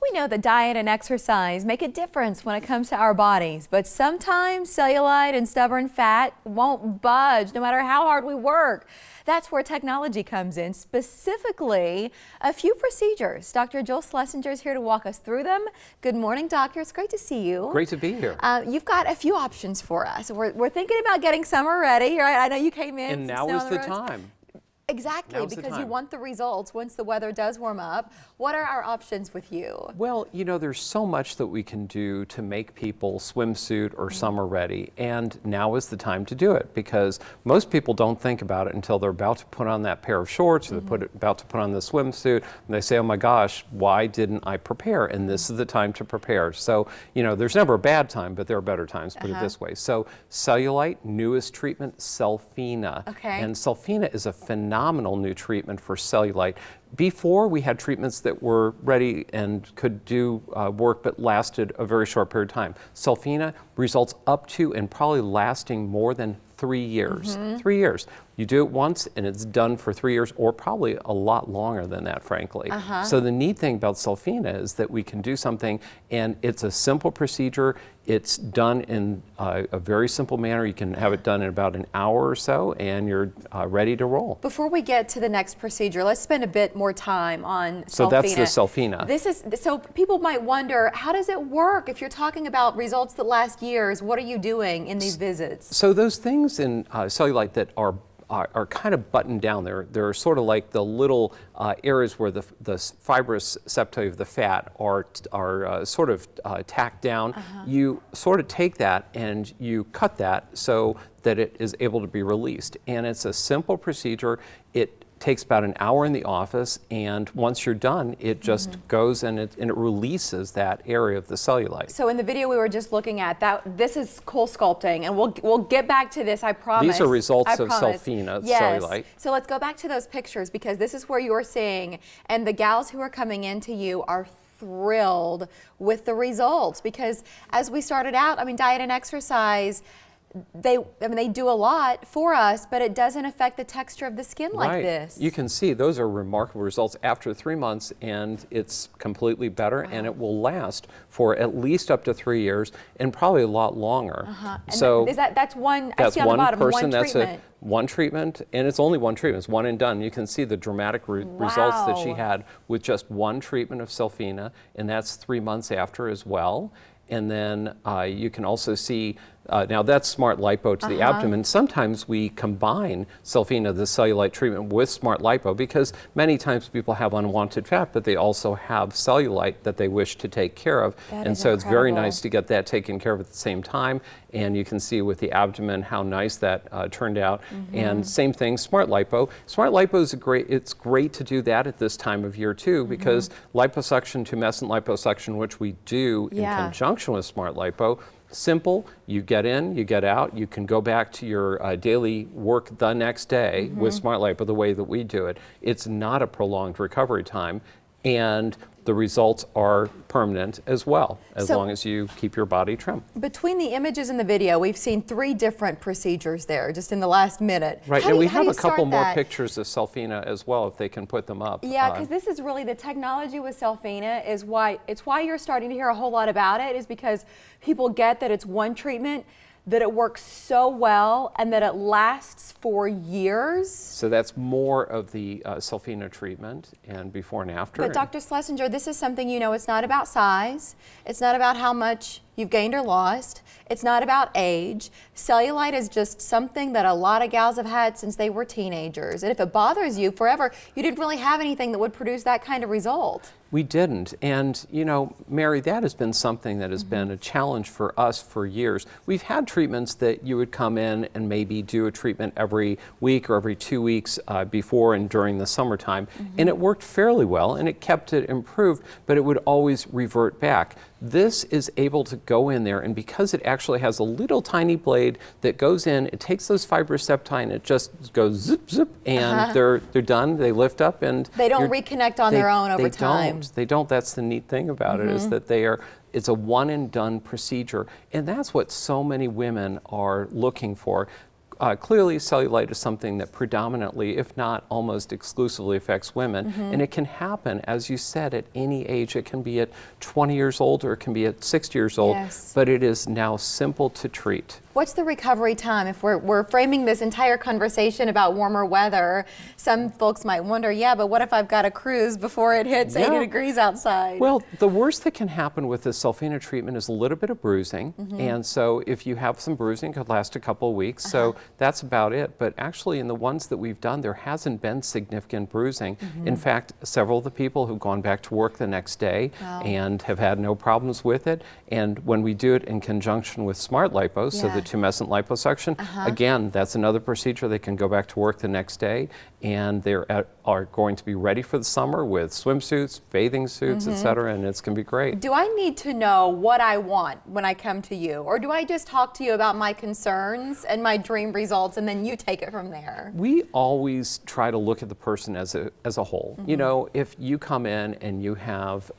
We know that diet and exercise make a difference when it comes to our bodies, but sometimes cellulite and stubborn fat won't budge no matter how hard we work. That's where technology comes in, specifically a few procedures. Dr. Joel Schlessinger is here to walk us through them. Good morning, doctor. It's great to see you. Great to be here. You've got a few options for us. We're thinking about getting summer ready, right? I know you came in. And now is the time. Exactly, because you want the results once the weather does warm up. What are our options with you? Well, you know, there's so much that we can do to make people swimsuit or summer ready, and now is the time to do it, because most people don't think about it until they're about to put on that pair of shorts or they're about to put on the swimsuit, and they say, oh my gosh, why didn't I prepare? And this is the time to prepare. So, you know, there's never a bad time, but there are better times, put it this way. So cellulite, newest treatment, Cellfina. Okay. And Cellfina is a phenomenal new treatment for cellulite. Before, we had treatments that were ready and could do work but lasted a very short period of time. Cellfina results up to and probably lasting more than 3 years. 3 years. You do it once and it's done for 3 years, or probably a lot longer than that, frankly. So the neat thing about Cellfina is that we can do something, and it's a simple procedure. It's done in a very simple manner. You can have it done in about an hour or so, and you're ready to roll. Before we get to the next procedure, let's spend a bit more time on Cellfina. So that's the Cellfina. So people might wonder, how does it work? If you're talking about results that last years, what are you doing in these visits? So those things in cellulite that are kind of buttoned down. They're sort of like the little areas where the fibrous septa of the fat are sort of tacked down. You sort of take that and you cut that so that it is able to be released. And it's a simple procedure. It takes about an hour in the office, and once you're done, it just goes and it releases that area of the cellulite. So in the video we were just looking at, this is CoolSculpting, and we'll get back to this, I promise. These are results of Cellfina cellulite. So let's go back to those pictures, because this is where you're seeing, and the gals who are coming into you are thrilled with the results, because as we started out, I mean, diet and exercise, they do a lot for us, but it doesn't affect the texture of the skin like this. You can see those are remarkable results after 3 months, and it's completely better, and it will last for at least up to 3 years, and probably a lot longer. So that's one. I see on the bottom, person. One treatment. One treatment, and it's only one treatment. It's one and done. You can see the dramatic results that she had with just one treatment of Cellfina, and that's 3 months after as well. And then you can also see, now that's Smart Lipo to the abdomen. Sometimes we combine Cellfina, the cellulite treatment, with Smart Lipo, because many times people have unwanted fat, but they also have cellulite that they wish to take care of. And so it's very nice to get that taken care of at the same time. And you can see with the abdomen how nice that turned out. And same thing, Smart Lipo. Smart Lipo is it's great to do that at this time of year too, because liposuction, tumescent liposuction, which we do in conjunction with Smart Lipo, simple, you get in, you get out, you can go back to your daily work the next day with Smart Lipo the way that we do it. It's not a prolonged recovery time, and the results are permanent as well, as long as you keep your body trim. Between the images and the video, we've seen 3 different procedures there just in the last minute. Right, and we have a couple more pictures of Cellfina as well, if they can put them up. Yeah, because this is really the technology with Cellfina is why you're starting to hear a whole lot about it, is because people get that it's one treatment, that it works so well, and that it lasts for years. So that's more of the Cellfina treatment and before and after. But Dr. Schlessinger, this is something, you know, it's not about size. It's not about how much you've gained or lost. It's not about age. Cellulite is just something that a lot of gals have had since they were teenagers. And if it bothers you forever, you didn't really have anything that would produce that kind of result. We didn't. And, you know, Mary, that has been something that has been a challenge for us for years. We've had treatments that you would come in and maybe do a treatment every week or every 2 weeks before and during the summertime. And it worked fairly well, and it kept it improved, but it would always revert back. This is able to go in there, and because it actually has a little tiny blade that goes in, it takes those fibrous septi and it just goes zip, zip, and they're done. They lift up, and they don't reconnect on their own over time. They don't. That's the neat thing about it, is that it's a one and done procedure, and that's what so many women are looking for. clearly cellulite is something that predominantly, if not almost exclusively, affects women. And it can happen, as you said, at any age. It can be at 20 years old or it can be at 60 years old, but it is now simple to treat. What's the recovery time? If we're framing this entire conversation about warmer weather, some folks might wonder, yeah, but what if I've got a cruise before it hits 80 degrees outside? Well, the worst that can happen with the Cellfina treatment is a little bit of bruising. And so if you have some bruising, it could last a couple of weeks. So that's about it. But actually, in the ones that we've done, there hasn't been significant bruising. In fact, several of the people who've gone back to work the next day and have had no problems with it. And when we do it in conjunction with smart lipo, so the tumescent liposuction, again, that's another procedure. They can go back to work the next day and they are going to be ready for the summer with swimsuits, bathing suits, etc., and it's going to be great. Do I need to know what I want when I come to you, or do I just talk to you about my concerns and my dream results and then you take it from there? We always try to look at the person as a whole. You know, if you come in and you have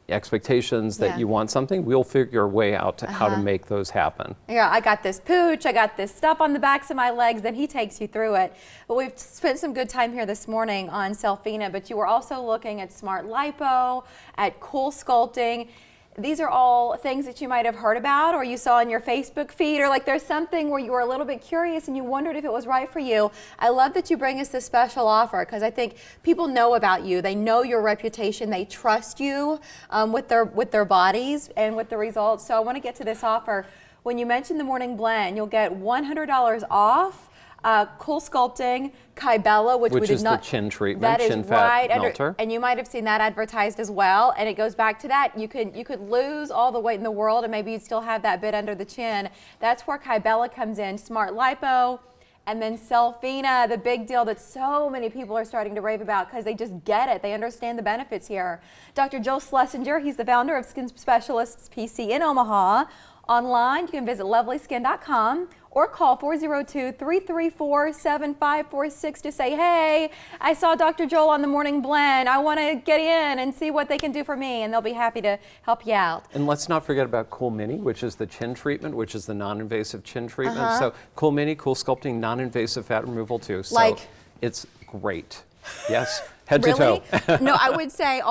expectations that you want something, we'll figure a way out to how to make those happen. Yeah, I got this pooch, I got this stuff on the backs of my legs, then he takes you through it. But we've spent some good time here this morning on Cellfina, but you were also looking at smart lipo, at CoolSculpting. These are all things that you might have heard about or you saw in your Facebook feed, or like there's something where you were a little bit curious and you wondered if it was right for you. I love that you bring us this special offer because I think people know about you. They know your reputation. They trust you with their bodies and with the results. So I want to get to this offer. When you mention the morning blend, you'll get $100 off CoolSculpting, Kybella, which we did not. The chin treatment, that is chin fat right melter. And you might have seen that advertised as well. And it goes back to that. You could lose all the weight in the world and maybe you'd still have that bit under the chin. That's where Kybella comes in. Smart lipo. And then Cellfina, the big deal that so many people are starting to rave about because they just get it. They understand the benefits here. Dr. Joe Schlessinger, he's the founder of Skin Specialists PC in Omaha. Online, you can visit lovelyskin.com or call 402-334-7546 to say, hey, I saw Dr. Joel on the Morning Blend. I want to get in and see what they can do for me, and they'll be happy to help you out. And let's not forget about Cool Mini, which is the chin treatment, which is the non-invasive chin treatment. So Cool Mini, Cool-Sculpting, non-invasive fat removal too. So it's great. Yes. Head to toe. No, I would say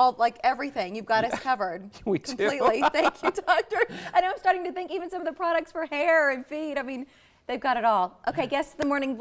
everything. You've got us covered. We do. Completely. Thank you, doctor. I know I'm starting to think even some of the products for hair and feet. I mean, they've got it all. Okay, guests of the Morning Blend.